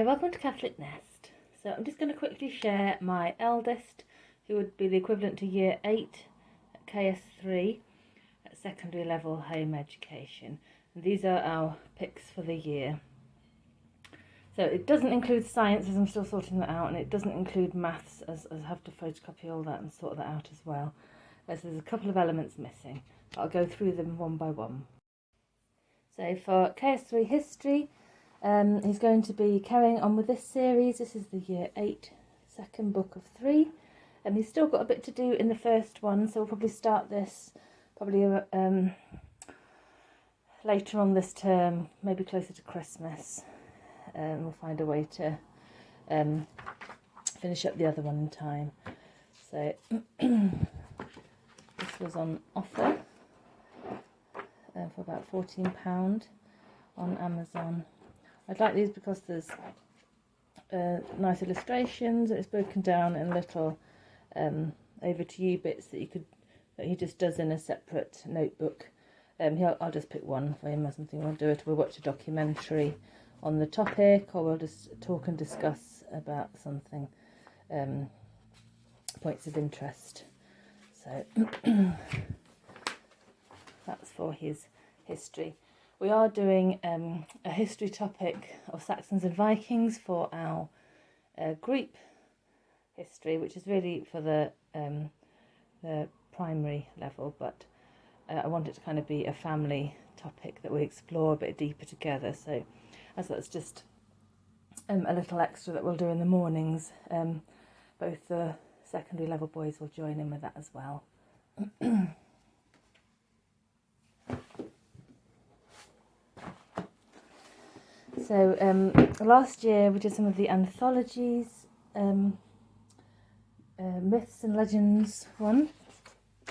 Hi, welcome to Catholic Nest. So I'm just going to quickly share my eldest, who would be the equivalent to Year 8 at KS3 at secondary level home education. And these are our picks for the year. So it doesn't include science, as I'm still sorting that out, and it doesn't include maths, as I have to photocopy all that and sort that out as well. So there's a couple of elements missing. I'll go through them one by one. So for KS3 history, he's going to be carrying on with this series. This is the Year 8 second book of 3. He's still got a bit to do in the first one, so we'll probably start this later on this term, maybe closer to Christmas. We'll find a way to finish up the other one in time. So this was on offer for about £14 on Amazon. I'd like these because there's nice illustrations. It's broken down in little over to you bits that he just does in a separate notebook. I'll just pick one for him or something. We'll watch a documentary on the topic, or we'll just talk and discuss about something, points of interest. So that's for his history. We are doing a history topic of Saxons and Vikings for our group history, which is really for the primary level, but I want it to kind of be a family topic that we explore a bit deeper together. So as that's just a little extra that we'll do in the mornings, both the secondary level boys will join in with that as well. So last year we did some of the anthologies, myths and legends one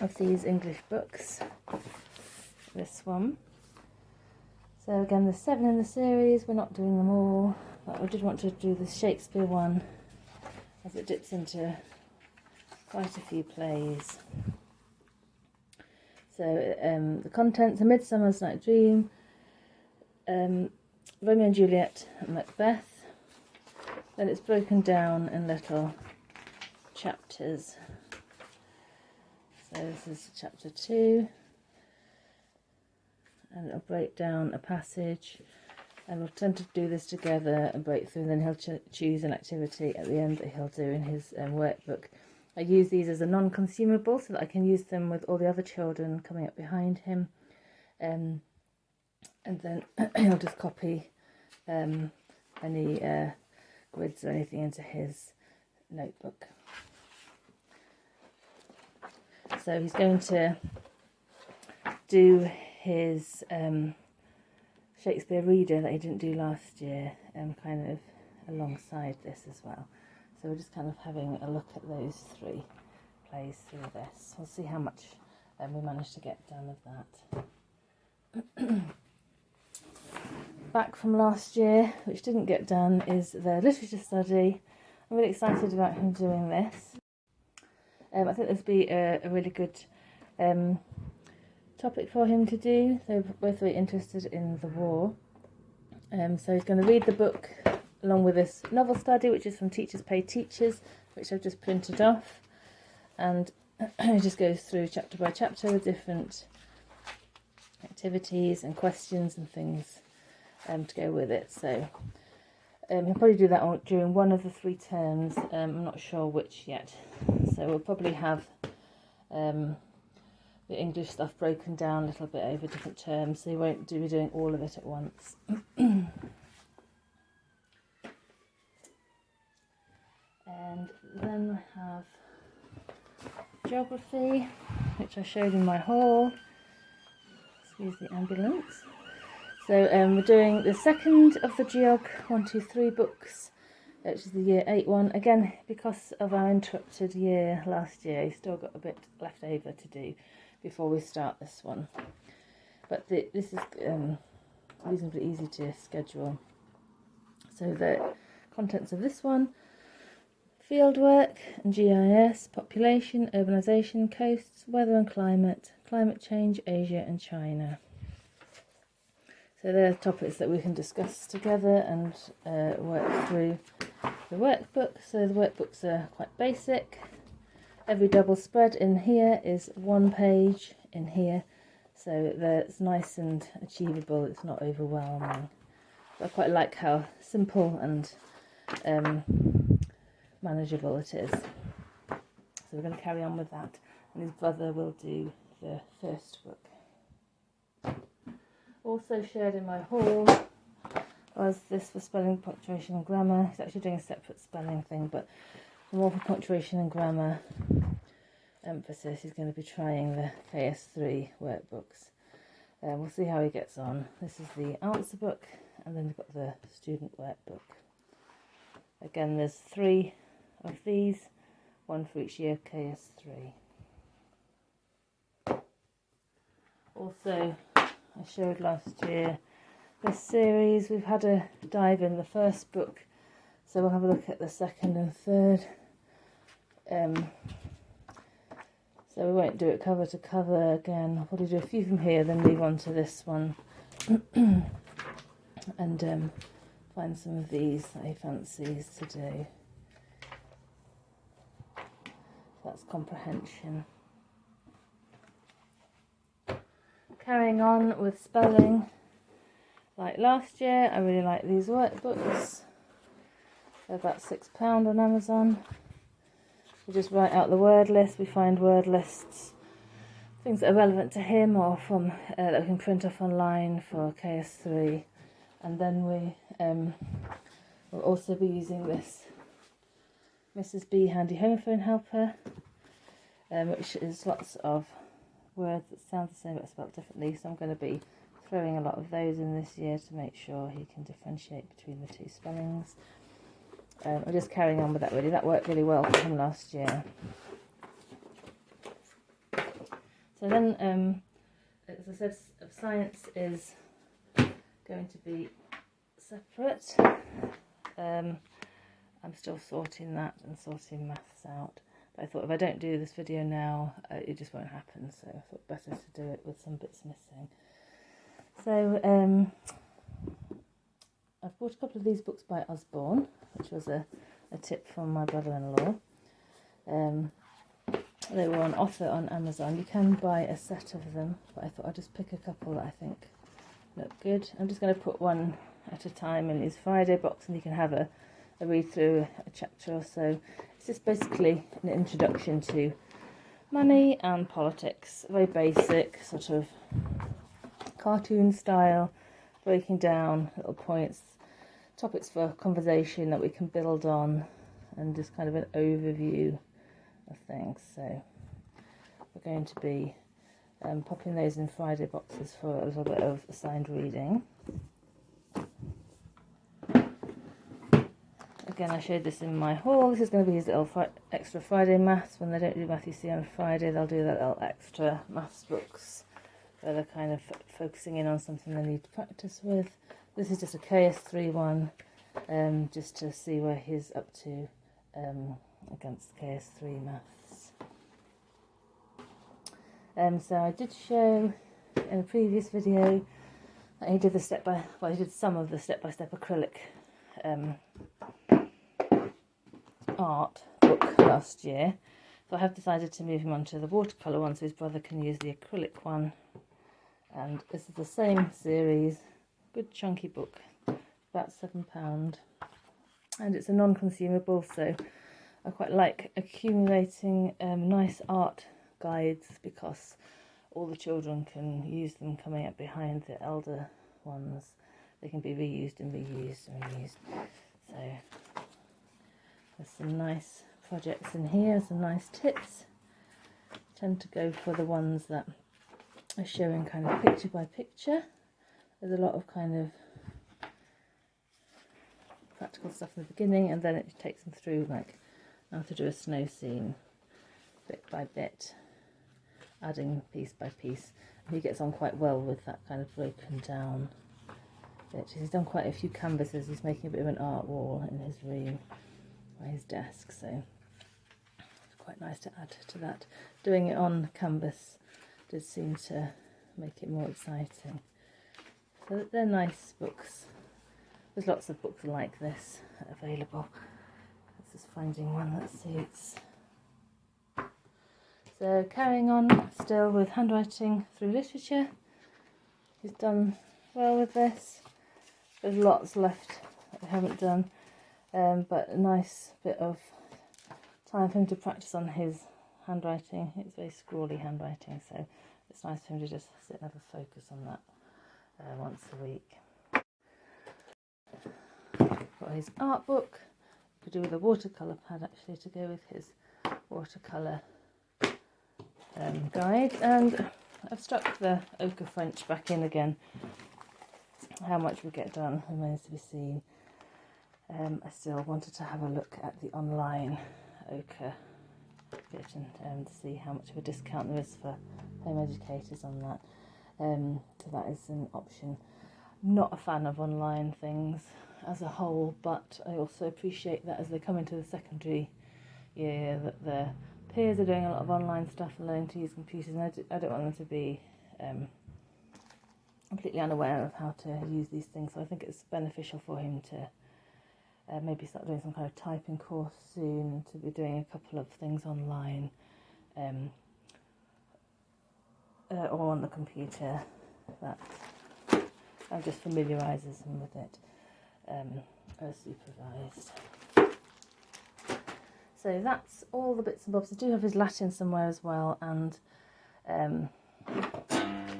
of these English books, this one. So again, there's 7 in the series. We're not doing them all, but I did want to do the Shakespeare one, as it dips into quite a few plays. So the contents: A Midsummer's Night Dream, Romeo and Juliet, and Macbeth. Then it's broken down in little chapters. So this is chapter 2, and it'll break down a passage, and we'll tend to do this together and break through, and then he'll choose an activity at the end that he'll do in his workbook. I use these as a non-consumable so that I can use them with all the other children coming up behind him, and then he'll just copy any grids or anything into his notebook. So he's going to do his Shakespeare reader that he didn't do last year, kind of alongside this as well. So we're just kind of having a look at those 3 plays through this. We'll see how much we manage to get done of that. Back from last year, which didn't get done, is the literature study. I'm really excited about him doing this. I think this would be a really good topic for him to do. They're both very interested in the war. So he's going to read the book along with this novel study, which is from Teachers Pay Teachers, which I've just printed off. And it just goes through chapter by chapter with different activities and questions and things to go with it. So he'll probably do that during one of the 3 terms. I'm not sure which yet. So we'll probably have the English stuff broken down a little bit over different terms, so he won't be doing all of it at once. And then we have geography, which I showed in my haul. Excuse the ambulance. So we're doing the second of the Geog 1, 2, 3 books, which is the Year 8 one. Again, because of our interrupted year last year, he's still got a bit left over to do before we start this one. But this is reasonably easy to schedule. So the contents of this one: fieldwork and GIS, population, urbanisation, coasts, weather and climate, climate change, Asia and China. So there are topics that we can discuss together and work through the workbook. So the workbooks are quite basic. Every double spread in here is 1 page in here, so it's nice and achievable, it's not overwhelming. But I quite like how simple and manageable it is. So we're going to carry on with that, and his brother will do the first book. Also shared in my haul was this for spelling, punctuation and grammar. He's actually doing a separate spelling thing, but more for punctuation and grammar emphasis, he's going to be trying the KS3 workbooks. We'll see how he gets on. This is the answer book, and then we've got the student workbook. Again, there's 3 of these, 1 for each year, KS3. Also, I showed last year this series. We've had a dive in the first book, so we'll have a look at the second and third. So we won't do it cover to cover again. I'll probably do a few from here, then move on to this one and find some of these that he fancies to do. That's comprehension. Carrying on with spelling, like last year, I really like these workbooks. They're about £6 on Amazon. We just write out the word list. We find word lists, things that are relevant to him or from that we can print off online for KS3, and then we will also be using this Mrs. B Handy Homophone Helper, which is lots of words that sound the same but spelled differently. So I'm going to be throwing a lot of those in this year to make sure he can differentiate between the 2 spellings. I'm just carrying on with that really. That worked really well for him last year. So then, as I said, science is going to be separate. I'm still sorting that and sorting maths out. But I thought if I don't do this video now, it just won't happen. So I thought better to do it with some bits missing. So I've bought a couple of these books by Osborne, which was a tip from my brother-in-law. They were on offer on Amazon. You can buy a set of them, but I thought I'd just pick a couple that I think look good. I'm just going to put one at a time in his Friday box, and you can have a read through a chapter or so. It's just basically an introduction to money and politics. Very basic, sort of cartoon style, breaking down little points, topics for conversation that we can build on, and just kind of an overview of things. So we're going to be popping those in Friday boxes for a little bit of assigned reading. Again, I showed this in my haul. This is going to be his little extra Friday maths. When they don't do Math UC on Friday, they'll do that little extra maths books where they're kind of focusing in on something they need to practice with. This is just a KS3 one, just to see where he's up to against KS3 maths. So I did show in a previous video that he did he did some of the step-by-step acrylic art book last year. So I have decided to move him onto the watercolour one so his brother can use the acrylic one. And this is the same series, good chunky book, about £7, and it's a non-consumable, so I quite like accumulating nice art guides because all the children can use them coming up behind the elder ones. They can be reused and reused and reused. So there's some nice projects in here, some nice tips. I tend to go for the ones that are showing kind of picture by picture. There's a lot of kind of practical stuff in the beginning, and then it takes them through like how to do a snow scene bit by bit, adding piece by piece. And he gets on quite well with that kind of broken down bit. He's done quite a few canvases. He's making a bit of an art wall in his room by his desk, so it's quite nice to add to that. Doing it on canvas did seem to make it more exciting. So they're nice books. There's lots of books like this available. This is finding one that suits. So carrying on still with handwriting through literature. He's done well with this. There's lots left that we haven't done, but a nice bit of time for him to practice on his handwriting. It's very scrawly handwriting, so it's nice for him to just sit and have a focus on that once a week. Got his art book. Could do with a watercolour pad actually to go with his watercolour guide, and I've stuck the ochre French back in again. How much we get done remains to be seen. I still wanted to have a look at the online ochre bit and see how much of a discount there is for home educators on that. So that is an option. Not a fan of online things as a whole, but I also appreciate that as they come into the secondary year that their peers are doing a lot of online stuff and learning to use computers, and I don't want them to be completely unaware of how to use these things. So I think it's beneficial for him to maybe start doing some kind of typing course soon, to be doing a couple of things online or on the computer that just familiarises him with it as supervised. So that's all the bits and bobs. I do have his Latin somewhere as well, and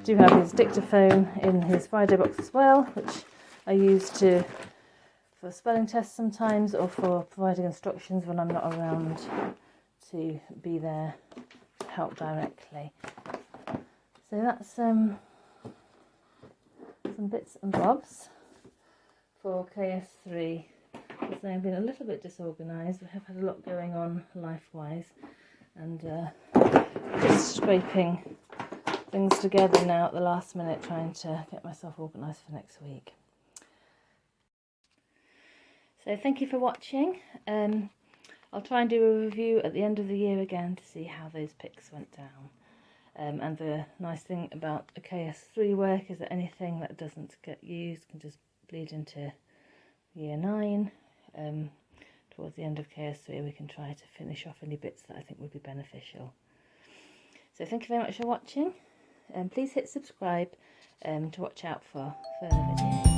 do have his dictaphone in his Friday box as well, which I use for spelling tests sometimes, or for providing instructions when I'm not around to be there to help directly. So that's some bits and bobs for KS3. So I've been a little bit disorganised. We have had a lot going on life-wise, and just scraping things together now at the last minute, trying to get myself organised for next week. So thank you for watching. I'll try and do a review at the end of the year again to see how those picks went down. And the nice thing about a KS3 work is that anything that doesn't get used can just bleed into year 9. Towards the end of KS3 we can try to finish off any bits that I think would be beneficial. So thank you very much for watching, and please hit subscribe to watch out for further videos.